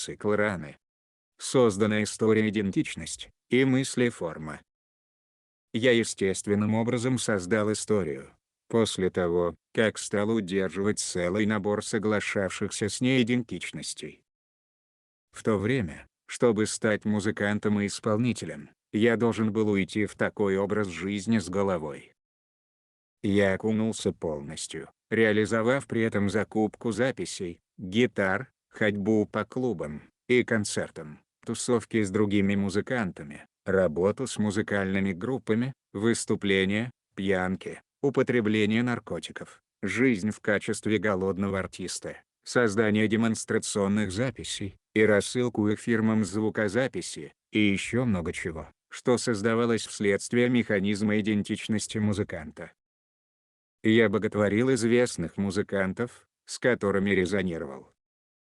цикл Раны. Создана история, идентичность и мыслеформа. Я естественным образом создал историю. После того, как стал удерживать целый набор соглашавшихся с ней идентичностей. В то время, чтобы стать музыкантом и исполнителем, я должен был уйти в такой образ жизни с головой. Я окунулся полностью, реализовав при этом закупку записей, гитар, ходьбу по клубам и концертам, тусовки с другими музыкантами, работу с музыкальными группами, выступления, пьянки, употребление наркотиков, жизнь в качестве голодного артиста, создание демонстрационных записей и рассылку их фирмам звукозаписи, и еще много чего, что создавалось вследствие механизма идентичности музыканта. Я боготворил известных музыкантов, с которыми резонировал.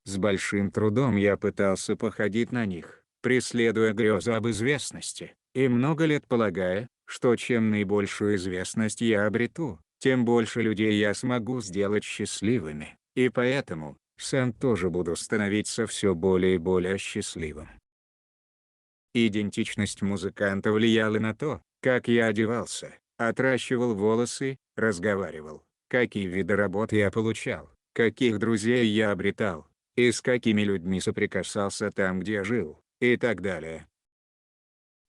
С большим трудом я пытался походить на них, преследуя грезу об известности, и много лет полагая, что чем наибольшую известность я обрету, тем больше людей я смогу сделать счастливыми, и поэтому сам тоже буду становиться все более и более счастливым. Идентичность музыканта влияла на то, как я одевался, отращивал волосы, разговаривал, какие виды работ я получал, каких друзей я обретал, и с какими людьми соприкасался там, где жил, и так далее.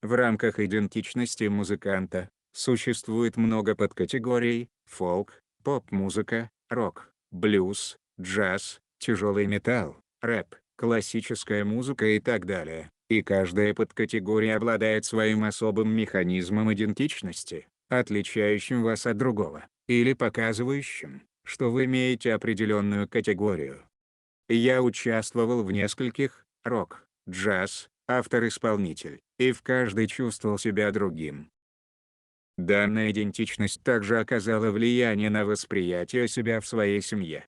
В рамках идентичности музыканта существует много подкатегорий: фолк, поп-музыка, рок, блюз, джаз, тяжелый металл, рэп, классическая музыка и так далее. И каждая подкатегория обладает своим особым механизмом идентичности, отличающим вас от другого, или показывающим, что вы имеете определенную категорию. Я участвовал в нескольких: рок, джаз, автор-исполнитель, и в каждой чувствовал себя другим. Данная идентичность также оказала влияние на восприятие себя в своей семье.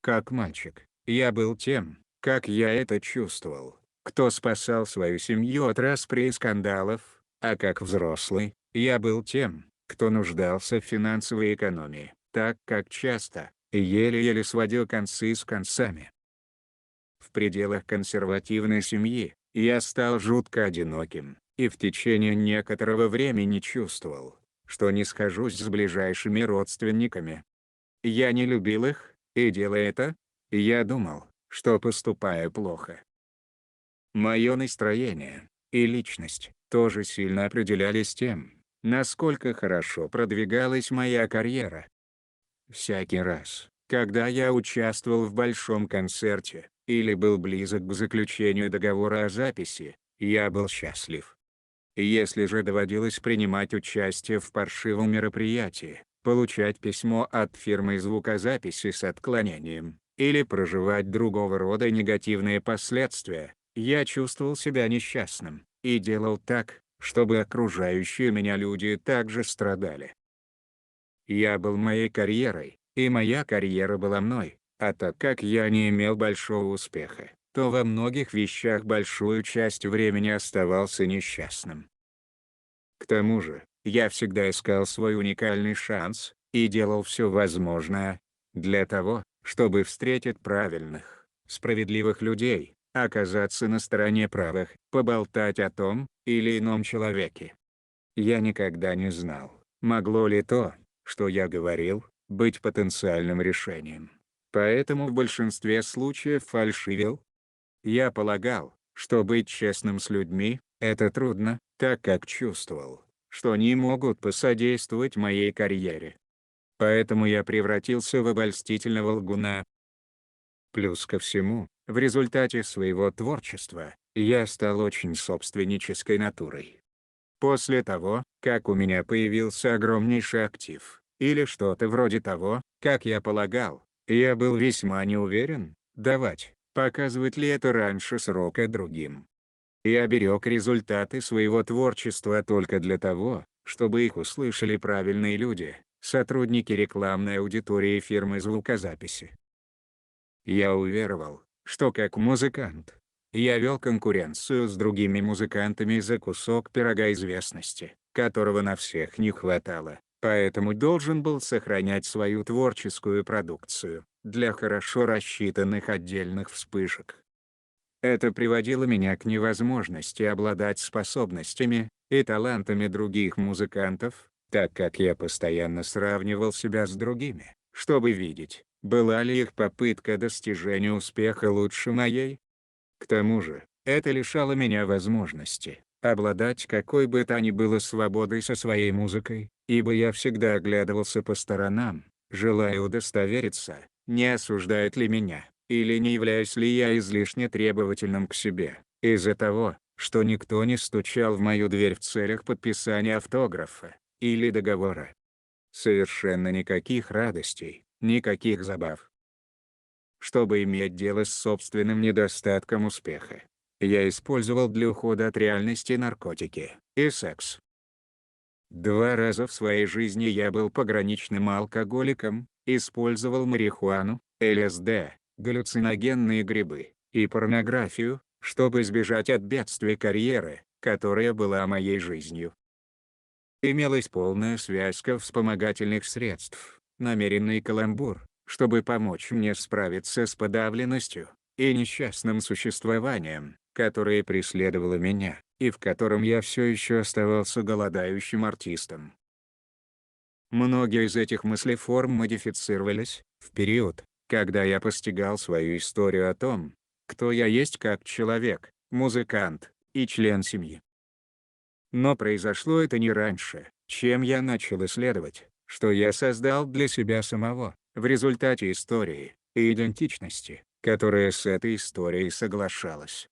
Как мальчик, я был тем, как я это чувствовал, кто спасал свою семью от распри и скандалов, а как взрослый, я был тем, кто нуждался в финансовой экономии, так как часто, еле-еле сводил концы с концами. В пределах консервативной семьи, я стал жутко одиноким, и в течение некоторого времени чувствовал, что не схожусь с ближайшими родственниками. Я не любил их, и делая это, я думал, что поступаю плохо. Мое настроение и личность тоже сильно определялись тем, насколько хорошо продвигалась моя карьера. Всякий раз, когда я участвовал в большом концерте, или был близок к заключению договора о записи, я был счастлив. Если же доводилось принимать участие в паршивом мероприятии, получать письмо от фирмы звукозаписи с отклонением, или проживать другого рода негативные последствия, я чувствовал себя несчастным, и делал так, чтобы окружающие меня люди также страдали. Я был моей карьерой, и моя карьера была мной, а так как я не имел большого успеха, то во многих вещах большую часть времени оставался несчастным. К тому же, я всегда искал свой уникальный шанс, и делал все возможное для того, чтобы встретить правильных, справедливых людей, оказаться на стороне правых, поболтать о том или ином человеке. Я никогда не знал, могло ли то, что я говорил, быть потенциальным решением. Поэтому в большинстве случаев фальшивил. Я полагал, что быть честным с людьми – это трудно, так как чувствовал, что они могут посодействовать моей карьере. Поэтому я превратился в обольстительного лгуна. Плюс ко всему, в результате своего творчества, я стал очень собственнической натурой. После того, как у меня появился огромнейший актив, или что-то вроде того, как я полагал, я был весьма не уверен, показывать ли это раньше срока другим. Я берег результаты своего творчества только для того, чтобы их услышали правильные люди, сотрудники рекламной аудитории фирмы звукозаписи. Я уверовал, что как музыкант, я вел конкуренцию с другими музыкантами за кусок пирога известности, которого на всех не хватало, поэтому должен был сохранять свою творческую продукцию для хорошо рассчитанных отдельных вспышек. Это приводило меня к невозможности обладать способностями и талантами других музыкантов, так как я постоянно сравнивал себя с другими, чтобы видеть, была ли их попытка достижения успеха лучше моей. К тому же, это лишало меня возможности обладать какой бы то ни было свободой со своей музыкой, ибо я всегда оглядывался по сторонам, желая удостовериться, не осуждают ли меня, или не являюсь ли я излишне требовательным к себе, из-за того, что никто не стучал в мою дверь в целях подписания автографа или договора. Совершенно никаких радостей, никаких забав. Чтобы иметь дело с собственным недостатком успеха, я использовал для ухода от реальности наркотики и секс. 2 раза в своей жизни я был пограничным алкоголиком, использовал марихуану, ЛСД, галлюциногенные грибы и порнографию, чтобы избежать от бедствия карьеры, которая была моей жизнью. Имелась полная связка вспомогательных средств, намеренный каламбур, чтобы помочь мне справиться с подавленностью и несчастным существованием, которое преследовало меня, и в котором я все еще оставался голодающим артистом. Многие из этих мыслеформ модифицировались в период, когда я постигал свою историю о том, кто я есть как человек, музыкант и член семьи. Но произошло это не раньше, чем я начал исследовать, что я создал для себя самого, в результате истории и идентичности, которая с этой историей соглашалась.